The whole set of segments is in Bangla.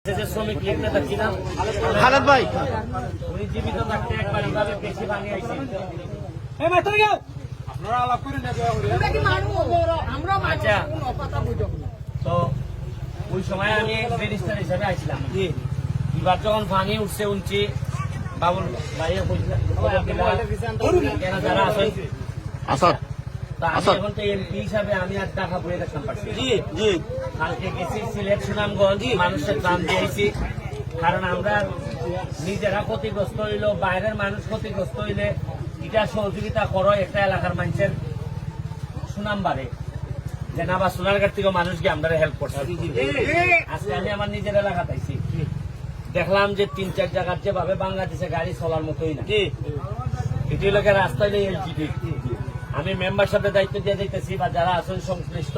শ্রমিক লিখতে থাকছিলাম খালেদ ভাই উনি জীবিত থাকতে একবার এইভাবে বেশি ভাঙে আইছেন। আচ্ছা, তো ওই সময় আমি ব্যারিস্টার হিসাবে আইছিলাম। এবার যখন ভাঙি উঠছে উঠছি বাবুল ভাইয়া কেন যারা আছেন আসাদ তা আমি এখন তো এমপি হিসাবে আমি আর টাকা বলে রাখতাম পারছি। কালকে গেছি সিলেট সুনামগঞ্জ, মানুষের ত্রাণ দিয়েছি। কারণ আমরা নিজেরা ক্ষতিগ্রস্ত হইল, বাইরের মানুষ ক্ষতিগ্রস্ত হইলে এটা সহযোগিতা করো, একটা এলাকার মানুষের সুনাম বাড়ে যে না বা সোনারঘাট থেকে মানুষ গিয়ে আমরা হেল্প করছি। আজকে আমি আমার নিজের এলাকা পাইছি, দেখলাম যে ৩-৪ জায়গার যেভাবে বাংলাদেশে গাড়ি চলার মতোই না। এটি লোকে রাস্তায় নেই এলজিডি। আমি মেম্বার সাথে দায়িত্ব দিয়ে দিতেছি বা যারা আছেন সংশ্লিষ্ট,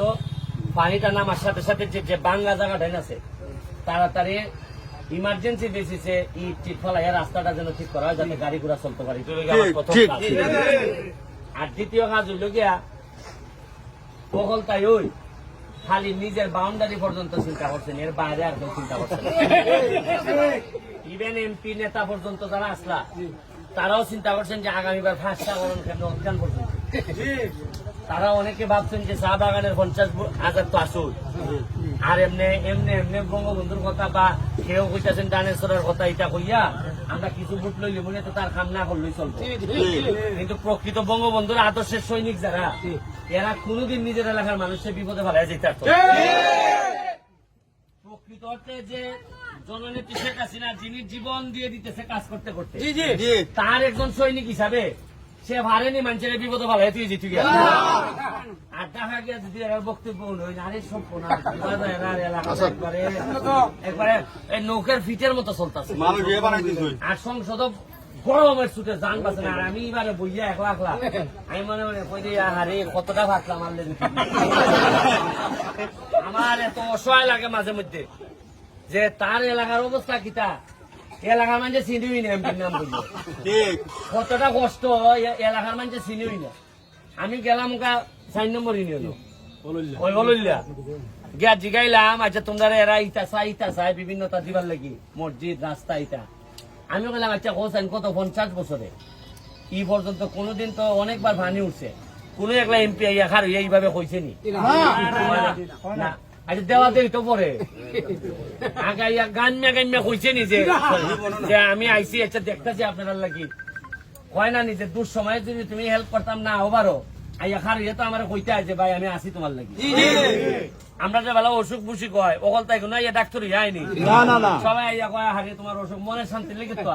পানিটা নামার সাথে সাথে যে বাংলা জায়গাটা আছে তাড়াতাড়ি ইমার্জেন্সি বেসিসে ইট ফলাইয়া রাস্তাটা যেন ঠিক করা হয় যাতে গাড়ি ঘোড়া চলতে পারে। আর দ্বিতীয় কাজ হইল গিয়া বহল তাই ওই খালি নিজের বাউন্ডারি পর্যন্ত চিন্তা করছেন, এর বাইরে আর কেউ চিন্তা করছেন। ইভেন এমপি নেতা পর্যন্ত যারা আসলা তারাও চিন্তা করছেন যে আগামীবার ফাঁসটা করুন কেন অজ্ঞান পর্যন্ত। তারা অনেকে ভাবছেন যে চা বাগানের 50,000 তো আসুন, আর এমনি এমনি এমনি বঙ্গবন্ধুর কথা বা কেউ কইতেছেন ডানেশ্বরের কথা, এটা কইয়া আমরা কিছু ভোট লইলে মনে তো তার কাম না করলেই চলবে। কিন্তু প্রকৃত বঙ্গবন্ধুর আদর্শের সৈনিক যারা, এরা কোনোদিন নিজের এলাকার মানুষের বিপদে ফেলাই যেতে পারত। প্রকৃত অর্থে যে জননেত্রী শেখ হাসিনা যিনি জীবন দিয়ে দিতেছে কাজ করতে করতে, তার একজন সৈনিক হিসাবে সে ভারেনি মানুষের বিপদে ফেলাই তুই যেতে গিয়া। আর দেখা গিয়া যদি এরা বক্তব্য আরে সব একবারে নৌকার ফিটের মতো চলতেছে। আর সংসদ গরমের ছুটে যান পাচ্ছে না। আর আমি এবারে বইয়া একলা একলা আমি মনে মনে কই আরে কতটা ভাবলাম আমার এত অসহায় লাগে মাঝে মধ্যে যে তার এলাকার অবস্থা কিতা, এলাকার মানুষ চিনিই না এমপির নাম বললো কতটা কষ্ট এলাকার মানুষ চিনিই না। আমি গেলাম 4 নম্বর ইউনিয়ন ওই বললিয়া গিয়া জিগাইলাম, আচ্ছা তোমরা এরা ইটা চাই বিভিন্নতা দিবার লাগি মসজিদ রাস্তা ইটা। আমি বললাম আচ্ছা হোসেন কত 50 বছরে ই পর্যন্ত কোনোদিন তো অনেকবার ভানি উঠছে, কোন একলা এমপি আইয়া এইভাবে কইছে নি না। আচ্ছা দেওয়া দেই তো পরে আগাইয়া গান্যা কইছে নি যে আমি আইসি, আচ্ছা দেখতেছি আপনারা লাগি হয় না নিজে দূর সময় যদি তুমি হেল্প করতাম না ওবারও আইয়া খারিয়ে তো আমার কইতে আছে ভাই আমি আসি তোমার লাগি। আমরা যে বেলা অসুখ বুসুখ হয় ওকল তাই কোনো ডাক্তার আইনি সবাই আইয়া কয় হারিয়ে তোমার অসুখ মনে শান্তি লেগে তো